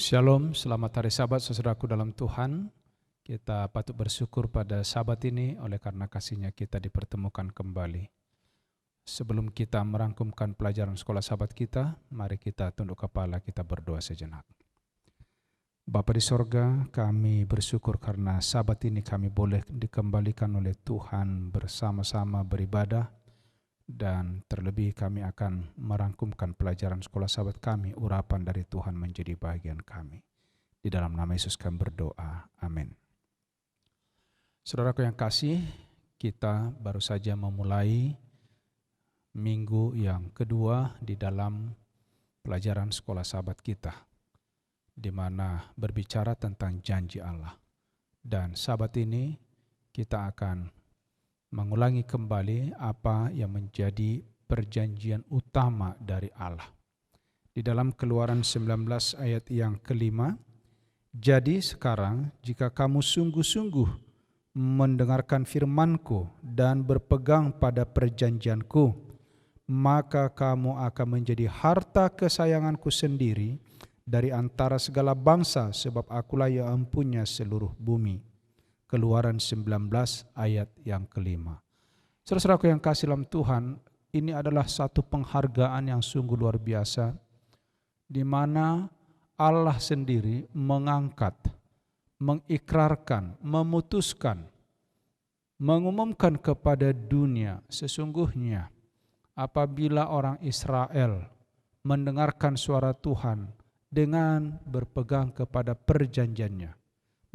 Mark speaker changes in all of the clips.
Speaker 1: Shalom, selamat hari Sabat saudaraku dalam Tuhan. Kita patut bersyukur pada Sabat ini oleh karena kasih-Nya kita dipertemukan kembali. Sebelum kita merangkumkan pelajaran sekolah Sabat kita, mari kita tunduk kepala, kita berdoa sejenak. Bapa di sorga, kami bersyukur karena Sabat ini kami boleh dikembalikan oleh Tuhan bersama-sama beribadah. Dan terlebih kami akan merangkumkan pelajaran sekolah Sabat kami, urapan dari Tuhan menjadi bagian kami. Di dalam nama Yesus kami berdoa, amin. Saudaraku yang kasih, kita baru saja memulai minggu yang kedua di dalam pelajaran sekolah Sabat kita, di mana berbicara tentang janji Allah. Dan Sabat ini kita akan mengulangi kembali apa yang menjadi perjanjian utama dari Allah. Di dalam Keluaran 19 ayat yang kelima, jadi sekarang jika kamu sungguh-sungguh mendengarkan firman-Ku dan berpegang pada perjanjian-Ku, maka kamu akan menjadi harta kesayangan-Ku sendiri dari antara segala bangsa, sebab Akulah yang empunya seluruh bumi. Keluaran 19 ayat yang kelima. Saudara-saudaraku yang kasih dalam Tuhan, ini adalah satu penghargaan yang sungguh luar biasa, di mana Allah sendiri mengangkat, mengikrarkan, memutuskan, mengumumkan kepada dunia, sesungguhnya apabila orang Israel mendengarkan suara Tuhan dengan berpegang kepada perjanjiannya,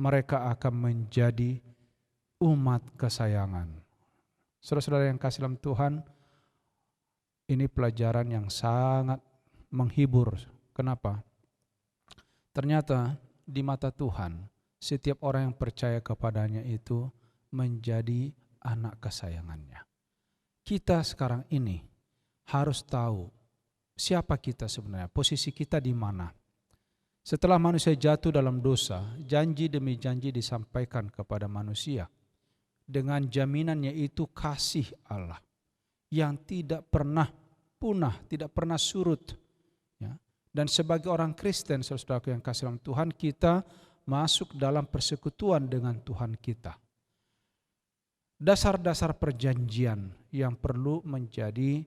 Speaker 1: mereka akan menjadi umat kesayangan. Saudara-saudara yang kasih dalam Tuhan, ini pelajaran yang sangat menghibur. Kenapa? Ternyata di mata Tuhan, setiap orang yang percaya kepadanya itu menjadi anak kesayangannya. Kita sekarang ini harus tahu siapa kita sebenarnya, posisi kita di mana. Setelah manusia jatuh dalam dosa, janji demi janji disampaikan kepada manusia dengan jaminan yaitu kasih Allah yang tidak pernah punah, tidak pernah surut. Ya. Dan sebagai orang Kristen, saudara-saudaraku yang kasih dalam Tuhan, kita masuk dalam persekutuan dengan Tuhan kita. Dasar-dasar perjanjian yang perlu menjadi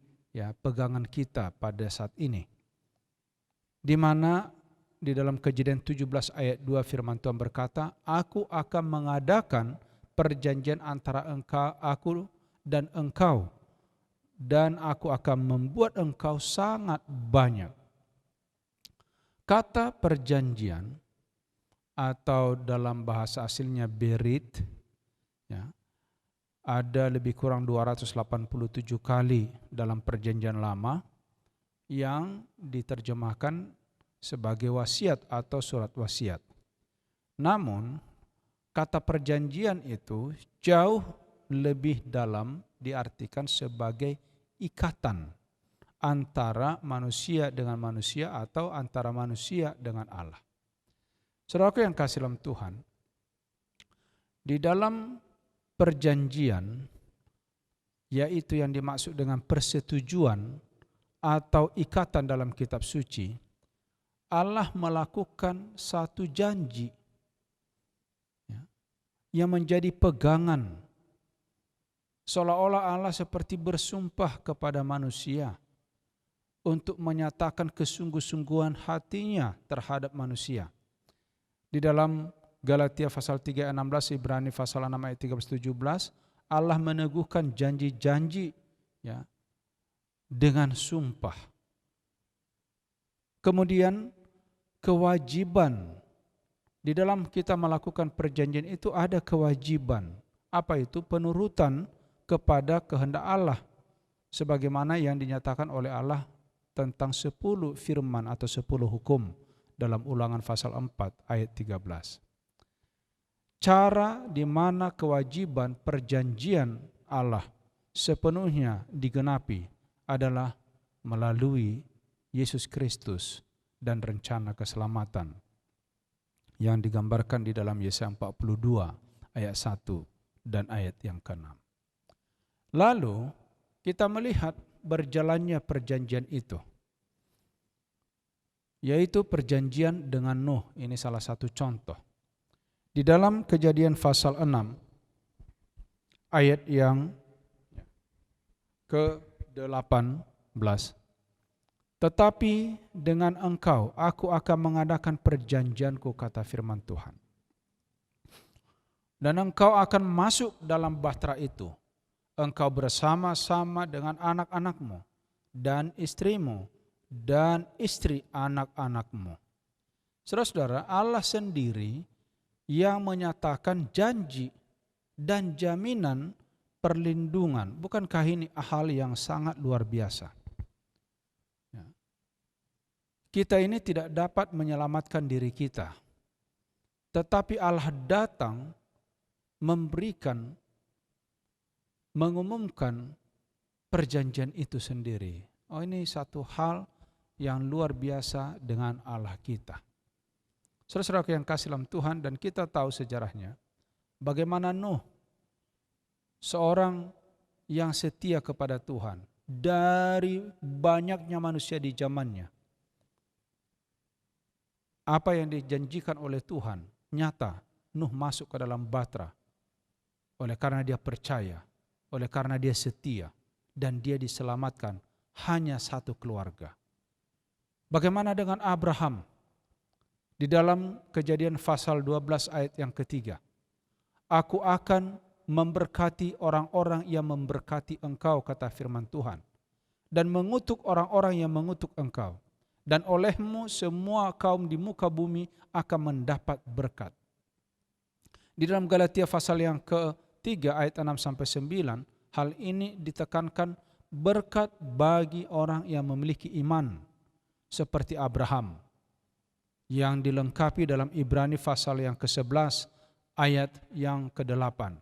Speaker 1: pegangan kita pada saat ini, di mana di dalam Kejadian 17 ayat 2 firman Tuhan berkata, Aku akan mengadakan perjanjian antara aku dan engkau, dan aku akan membuat engkau sangat banyak. Kata perjanjian atau dalam bahasa aslinya berit, ada lebih kurang 287 kali dalam perjanjian lama yang diterjemahkan sebagai wasiat atau surat wasiat. Namun, kata perjanjian itu jauh lebih dalam diartikan sebagai ikatan antara manusia dengan manusia atau antara manusia dengan Allah. Saudaraku yang kasih dalam Tuhan, di dalam perjanjian, yaitu yang dimaksud dengan persetujuan atau ikatan dalam kitab suci, Allah melakukan satu janji yang menjadi pegangan, seolah-olah Allah seperti bersumpah kepada manusia untuk menyatakan kesungguh-sungguhan hatinya terhadap manusia. Di dalam Galatia pasal 3 ayat 16, Ibrani pasal 6 ayat 13-17, Allah meneguhkan janji-janji dengan sumpah. Kemudian kewajiban di dalam kita melakukan perjanjian itu ada kewajiban. Apa itu? Penurutan kepada kehendak Allah, sebagaimana yang dinyatakan oleh Allah tentang 10 firman atau 10 hukum dalam Ulangan pasal 4 ayat 13. Cara di mana kewajiban perjanjian Allah sepenuhnya digenapi adalah melalui Yesus Kristus dan rencana keselamatan yang digambarkan di dalam Yesaya 42 ayat 1 dan ayat yang ke-6. Lalu kita melihat berjalannya perjanjian itu. yaitu perjanjian dengan Nuh. Ini salah satu contoh. Di dalam Kejadian pasal 6 ayat yang ke-18, tetapi dengan engkau aku akan mengadakan perjanjianku, kata firman Tuhan. Dan engkau akan masuk dalam bahtera itu, engkau bersama-sama dengan anak-anakmu dan istrimu dan istri anak-anakmu. Saudara-saudara, Allah sendiri yang menyatakan janji dan jaminan perlindungan. Bukankah ini hal yang sangat luar biasa? Kita ini tidak dapat menyelamatkan diri kita, tetapi Allah datang mengumumkan perjanjian itu sendiri. Oh, ini satu hal yang luar biasa dengan Allah kita. Saudara-saudara yang kasih dalam Tuhan, dan kita tahu sejarahnya, bagaimana Nuh, seorang yang setia kepada Tuhan, dari banyaknya manusia di zamannya, apa yang dijanjikan oleh Tuhan nyata. Nuh masuk ke dalam bahtera oleh karena dia percaya, oleh karena dia setia, dan dia diselamatkan hanya satu keluarga. Bagaimana dengan Abraham? Di dalam Kejadian pasal 12 ayat yang ketiga, aku akan memberkati orang-orang yang memberkati engkau, kata firman Tuhan, dan mengutuk orang-orang yang mengutuk engkau, dan olehmu semua kaum di muka bumi akan mendapat berkat. Di dalam Galatia pasal yang ke-3 ayat 6-9, hal ini ditekankan berkat bagi orang yang memiliki iman seperti Abraham, yang dilengkapi dalam Ibrani pasal yang ke-11 ayat yang ke-8.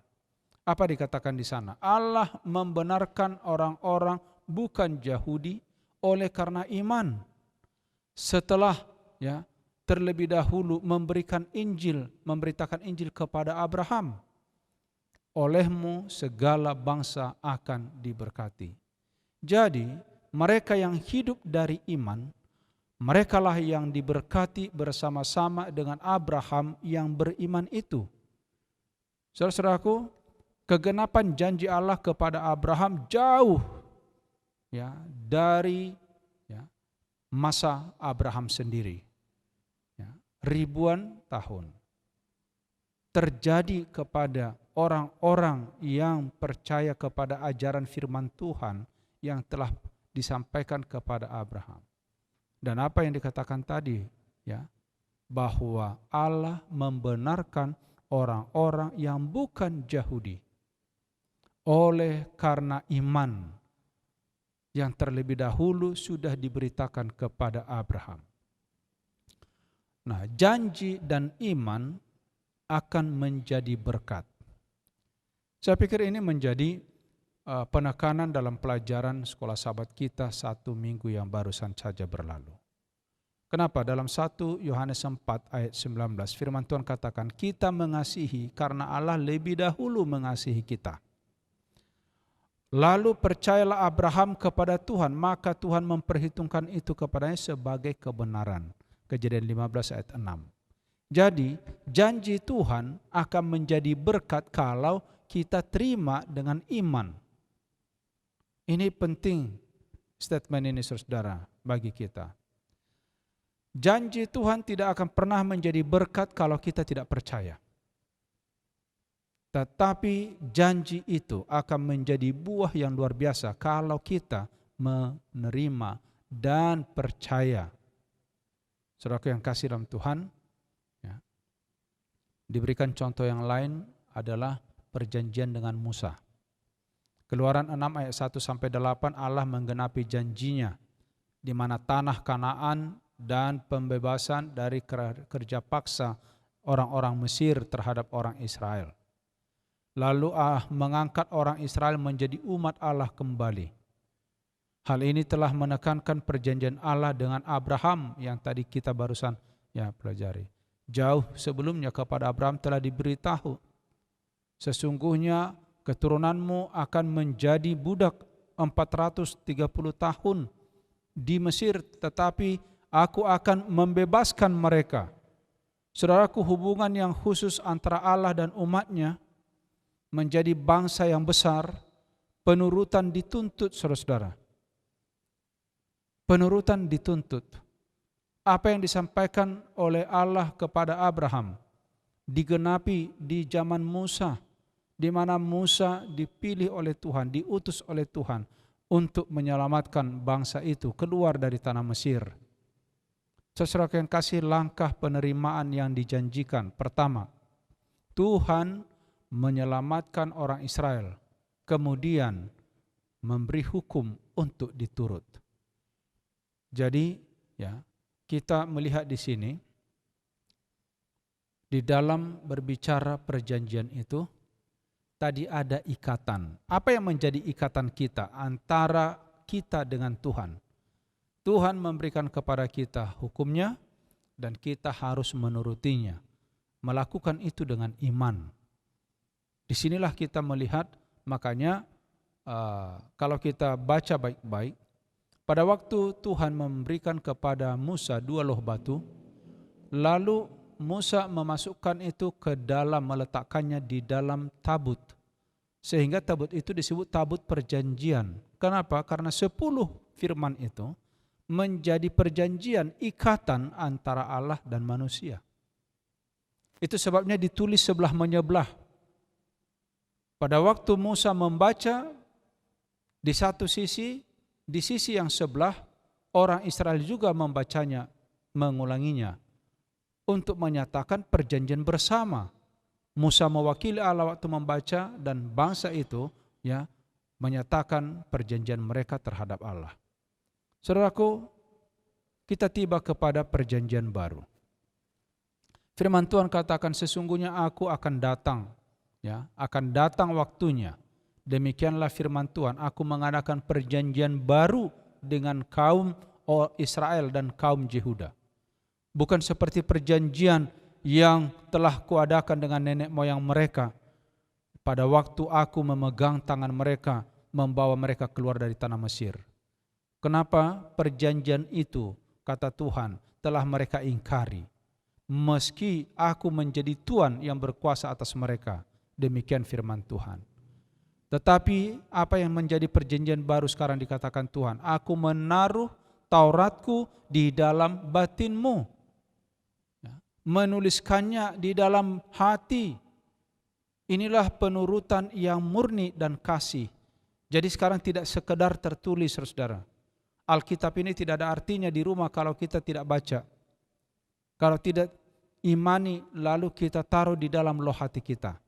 Speaker 1: Apa dikatakan di sana? Allah membenarkan orang-orang bukan Yahudi oleh karena iman, setelah terlebih dahulu memberitakan Injil kepada Abraham. Olehmu segala bangsa akan diberkati. Jadi mereka yang hidup dari iman, merekalah yang diberkati bersama-sama dengan Abraham yang beriman itu. Saudara-saudaraku, kegenapan janji Allah kepada Abraham jauh dari masa Abraham sendiri. Ribuan tahun. Terjadi kepada orang-orang yang percaya kepada ajaran firman Tuhan yang telah disampaikan kepada Abraham. Dan apa yang dikatakan tadi, bahwa Allah membenarkan orang-orang yang bukan Yahudi oleh karena iman yang terlebih dahulu sudah diberitakan kepada Abraham. Nah, janji dan iman akan menjadi berkat. Saya pikir ini menjadi penekanan dalam pelajaran sekolah sahabat kita 1 minggu yang barusan saja berlalu. Kenapa? Dalam 1 Yohanes 4 ayat 19 firman Tuhan katakan, kita mengasihi karena Allah lebih dahulu mengasihi kita. Lalu percayalah Abraham kepada Tuhan, maka Tuhan memperhitungkan itu kepadanya sebagai kebenaran. Kejadian 15 ayat 6. Jadi janji Tuhan akan menjadi berkat kalau kita terima dengan iman. Ini penting statement ini saudara bagi kita. Janji Tuhan tidak akan pernah menjadi berkat kalau kita tidak percaya. Tetapi janji itu akan menjadi buah yang luar biasa kalau kita menerima dan percaya. Saudaraku yang kasih dalam Tuhan, diberikan contoh yang lain adalah perjanjian dengan Musa. Keluaran 6 ayat 1-8 Allah menggenapi janjinya, di mana tanah Kanaan dan pembebasan dari kerja paksa orang-orang Mesir terhadap orang Israel. Lalu mengangkat orang Israel menjadi umat Allah kembali. Hal ini telah menekankan perjanjian Allah dengan Abraham yang tadi kita barusan pelajari. Jauh sebelumnya kepada Abraham telah diberitahu, sesungguhnya keturunanmu akan menjadi budak 430 tahun di Mesir, tetapi Aku akan membebaskan mereka. Saudaraku, hubungan yang khusus antara Allah dan umatnya menjadi bangsa yang besar, penurutan dituntut, saudara-saudara. Penurutan dituntut. Apa yang disampaikan oleh Allah kepada Abraham digenapi di zaman Musa, di mana Musa dipilih oleh Tuhan, diutus oleh Tuhan untuk menyelamatkan bangsa itu keluar dari tanah Mesir. Saudara yang kasih, langkah penerimaan yang dijanjikan. Pertama, Tuhan menyelamatkan orang Israel, kemudian memberi hukum untuk diturut. Jadi, ya, kita melihat di sini, di dalam berbicara perjanjian itu, tadi ada ikatan. Apa yang menjadi ikatan kita antara kita dengan Tuhan? Tuhan memberikan kepada kita hukumnya dan kita harus menurutinya. Melakukan itu dengan iman. Disinilah kita melihat, makanya kalau kita baca baik-baik, pada waktu Tuhan memberikan kepada Musa 2 loh batu, lalu Musa memasukkan itu ke dalam, meletakkannya di dalam tabut. Sehingga tabut itu disebut tabut perjanjian. Kenapa? Karena 10 firman itu menjadi perjanjian, ikatan antara Allah dan manusia. Itu sebabnya ditulis sebelah menyebelah. Pada waktu Musa membaca, di satu sisi, di sisi yang sebelah, orang Israel juga membacanya, mengulanginya, untuk menyatakan perjanjian bersama. Musa mewakili Allah waktu membaca, dan bangsa itu ya menyatakan perjanjian mereka terhadap Allah. Saudaraku, kita tiba kepada perjanjian baru. Firman Tuhan katakan, sesungguhnya aku akan datang, ya, akan datang waktunya. Demikianlah firman Tuhan, aku mengadakan perjanjian baru dengan kaum Israel dan kaum Yehuda. Bukan seperti perjanjian yang telah kuadakan dengan nenek moyang mereka pada waktu aku memegang tangan mereka, membawa mereka keluar dari tanah Mesir. Kenapa? Perjanjian itu, kata Tuhan, telah mereka ingkari. Meski aku menjadi Tuhan yang berkuasa atas mereka. Demikian firman Tuhan. Tetapi apa yang menjadi perjanjian baru sekarang dikatakan Tuhan, aku menaruh Tauratku di dalam batinmu, menuliskannya di dalam hati. Inilah penurutan yang murni dan kasih. Jadi sekarang tidak sekedar tertulis, saudara. Alkitab ini tidak ada artinya di rumah kalau kita tidak baca. Kalau tidak imani, lalu kita taruh di dalam loh hati kita.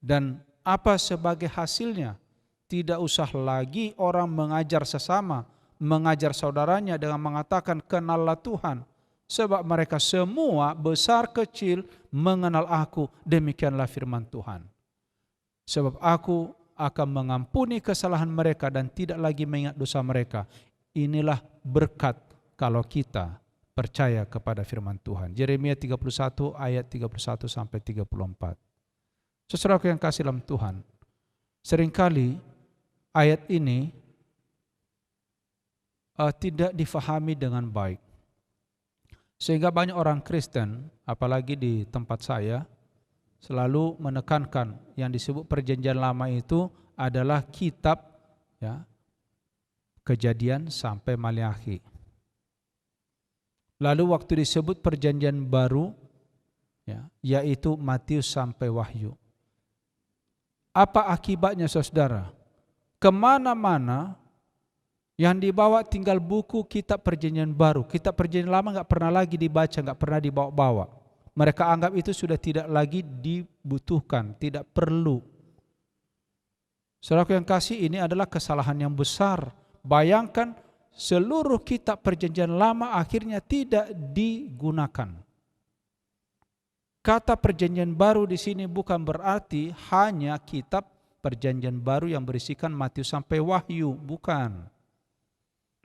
Speaker 1: Dan apa sebagai hasilnya? Tidak usah lagi orang mengajar sesama, mengajar saudaranya dengan mengatakan kenallah Tuhan. Sebab mereka semua besar kecil mengenal aku, demikianlah firman Tuhan. Sebab aku akan mengampuni kesalahan mereka dan tidak lagi mengingat dosa mereka. Inilah berkat kalau kita percaya kepada firman Tuhan. Yeremia 31 ayat 31 sampai 34. Saudaraku yang kasih dalam Tuhan, seringkali ayat ini tidak difahami dengan baik. Sehingga banyak orang Kristen, apalagi di tempat saya, selalu menekankan yang disebut perjanjian lama itu adalah kitab, ya, Kejadian sampai Maliakhi. Lalu waktu disebut perjanjian baru, ya, yaitu Matius sampai Wahyu. Apa akibatnya, saudara? Kemana-mana yang dibawa tinggal buku kitab perjanjian baru. Kitab perjanjian lama nggak pernah lagi dibaca, nggak pernah dibawa-bawa. Mereka anggap itu sudah tidak lagi dibutuhkan, tidak perlu. Saudaraku yang kasih, ini adalah kesalahan yang besar. Bayangkan seluruh kitab perjanjian lama akhirnya tidak digunakan. Kata perjanjian baru di sini bukan berarti hanya kitab perjanjian baru yang berisikan Matius sampai Wahyu, bukan.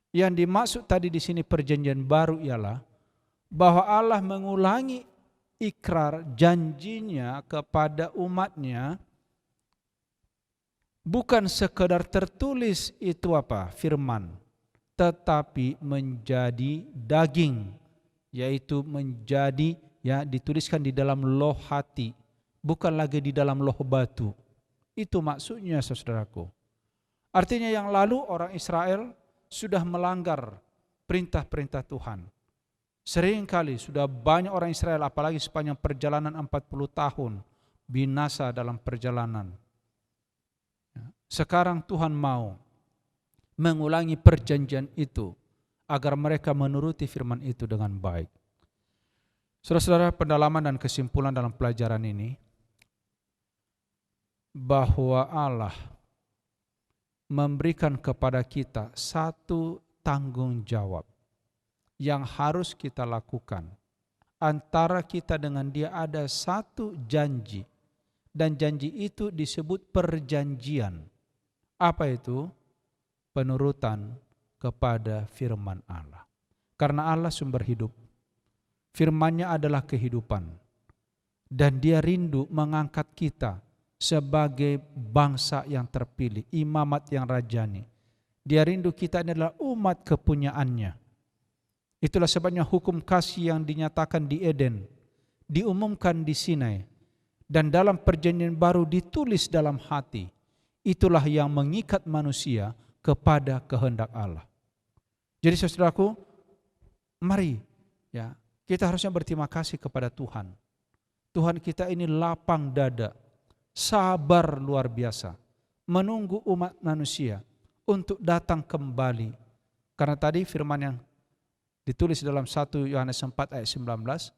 Speaker 1: Yang dimaksud tadi di sini perjanjian baru ialah bahwa Allah mengulangi ikrar janjinya kepada umatnya, bukan sekedar tertulis itu apa? Firman. tetapi menjadi daging, yaitu menjadi dituliskan di dalam loh hati, bukan lagi di dalam loh batu. Itu maksudnya, saudaraku. Artinya yang lalu orang Israel sudah melanggar perintah-perintah Tuhan. Seringkali sudah banyak orang Israel, apalagi sepanjang perjalanan 40 tahun, binasa dalam perjalanan. Sekarang Tuhan mau mengulangi perjanjian itu agar mereka menuruti firman itu dengan baik. Saudara-saudara, pendalaman dan kesimpulan dalam pelajaran ini, bahwa Allah memberikan kepada kita satu tanggung jawab yang harus kita lakukan. Antara kita dengan Dia ada satu janji, dan janji itu disebut perjanjian. Apa itu? Penurutan kepada firman Allah. Karena Allah sumber hidup, firman-Nya adalah kehidupan, dan Dia rindu mengangkat kita sebagai bangsa yang terpilih, imamat yang rajani. Dia rindu kita adalah umat kepunyaannya. Itulah sebabnya hukum kasih yang dinyatakan di Eden diumumkan di Sinai, dan dalam perjanjian baru ditulis dalam hati. Itulah yang mengikat manusia kepada kehendak Allah. Jadi saudaraku, mari kita harusnya berterima kasih kepada Tuhan. Tuhan kita ini lapang dada, sabar luar biasa, menunggu umat manusia untuk datang kembali. Karena tadi firman yang ditulis dalam 1 Yohanes 4 ayat 19,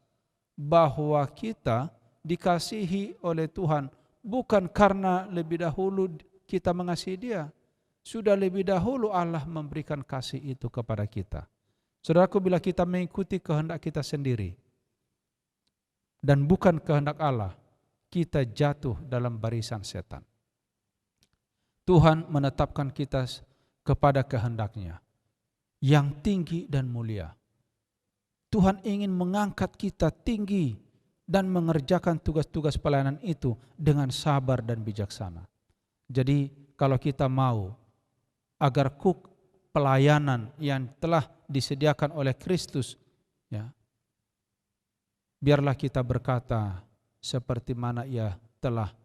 Speaker 1: bahwa kita dikasihi oleh Tuhan bukan karena lebih dahulu kita mengasihi Dia. Sudah lebih dahulu Allah memberikan kasih itu kepada kita. Saudaraku, bila kita mengikuti kehendak kita sendiri dan bukan kehendak Allah, kita jatuh dalam barisan setan. Tuhan menetapkan kita kepada kehendak-Nya yang tinggi dan mulia. Tuhan ingin mengangkat kita tinggi dan mengerjakan tugas-tugas pelayanan itu dengan sabar dan bijaksana. Jadi kalau kita mau agar pelayanan yang telah disediakan oleh Kristus, biarlah kita berkata seperti mana Ia telah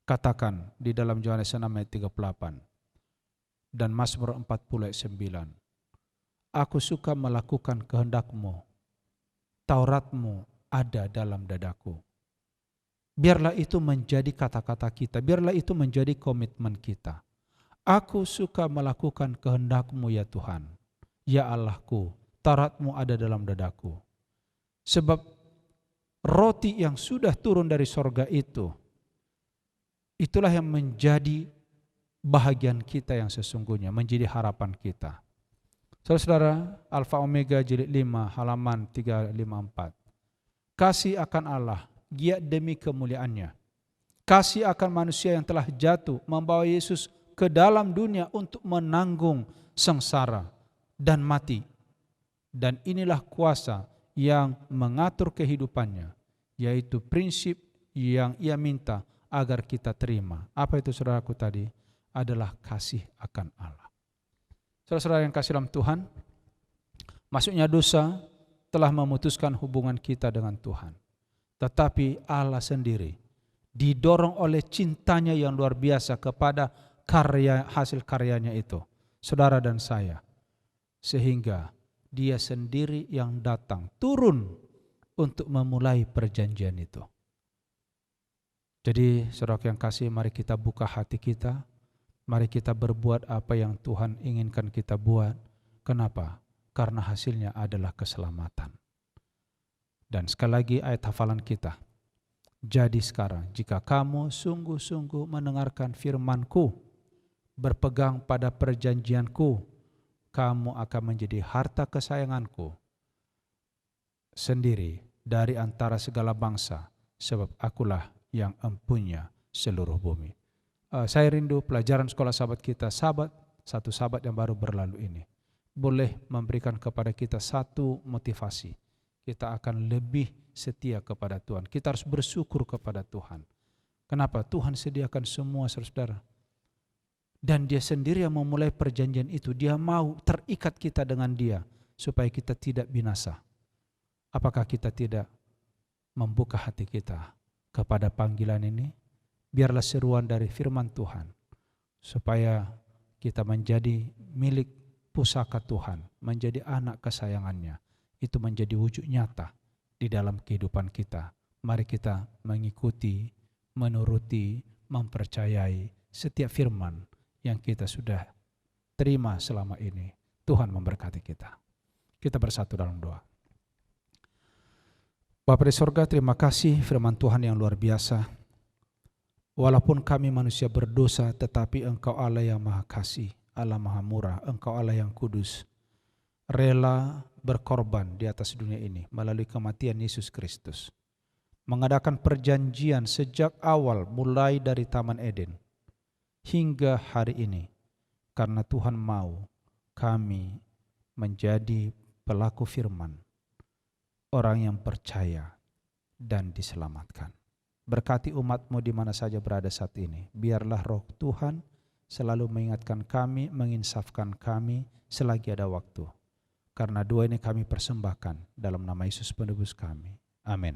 Speaker 1: katakan di dalam Yohanes 6 ayat 38 dan Mazmur 40 ayat 9. Aku suka melakukan kehendak-Mu, Taurat-Mu ada dalam dadaku. Biarlah itu menjadi kata-kata kita, biarlah itu menjadi komitmen kita. Aku suka melakukan kehendak-Mu ya Tuhan, ya Allahku, Taurat-Mu ada dalam dadaku. Sebab roti yang sudah turun dari sorga itu, itulah yang menjadi bahagian kita yang sesungguhnya, menjadi harapan kita. Saudara-saudara, Alfa Omega jilid 5 halaman 354. Kasih akan Allah, giat demi kemuliaan-Nya. Kasih akan manusia yang telah jatuh, membawa Yesus ke dalam dunia untuk menanggung sengsara dan mati. Dan inilah kuasa yang mengatur kehidupannya, yaitu prinsip yang Ia minta agar kita terima. Apa itu saudaraku tadi? Adalah kasih akan Allah. Saudara-saudara yang kasih dalam Tuhan, maksudnya dosa telah memutuskan hubungan kita dengan Tuhan. Tetapi Allah sendiri didorong oleh cintanya yang luar biasa kepada hasil karyanya itu, saudara dan saya, sehingga Dia sendiri yang datang, turun untuk memulai perjanjian itu. Jadi saudara yang kasih, mari kita buka hati kita, mari kita berbuat apa yang Tuhan inginkan kita buat. Kenapa? Karena hasilnya adalah keselamatan. Dan sekali lagi ayat hafalan kita. Jadi sekarang jika kamu sungguh-sungguh mendengarkan firman-Ku, berpegang pada perjanjian-Ku, kamu akan menjadi harta kesayangan-Ku sendiri dari antara segala bangsa, sebab Akulah yang empunya seluruh bumi. Saya rindu pelajaran sekolah sahabat kita, satu sahabat yang baru berlalu ini, boleh memberikan kepada kita satu motivasi. Kita akan lebih setia kepada Tuhan. Kita harus bersyukur kepada Tuhan. Kenapa? Tuhan sediakan semua, saudara. Dan dia sendiri yang memulai perjanjian itu. Dia mau terikat kita dengan dia supaya kita tidak binasa. Apakah kita tidak membuka hati kita kepada panggilan ini? Biarlah seruan dari firman Tuhan supaya kita menjadi milik pusaka Tuhan, menjadi anak kesayangannya. Itu menjadi wujud nyata di dalam kehidupan kita. Mari kita mengikuti, menuruti, mempercayai setiap firman yang kita sudah terima selama ini. Tuhan memberkati kita. Kita bersatu dalam doa. Bapa di sorga, terima kasih firman Tuhan yang luar biasa. Walaupun kami manusia berdosa, tetapi Engkau Allah yang maha kasih, Allah maha murah, Engkau Allah yang kudus, rela berkorban di atas dunia ini melalui kematian Yesus Kristus. Mengadakan perjanjian sejak awal mulai dari Taman Eden hingga hari ini. Karena Tuhan mau kami menjadi pelaku firman, orang yang percaya dan diselamatkan. Berkati umat-Mu di mana saja berada saat ini. Biarlah roh Tuhan selalu mengingatkan kami, menginsafkan kami selagi ada waktu. Karena doa ini kami persembahkan dalam nama Yesus penebus kami. Amin.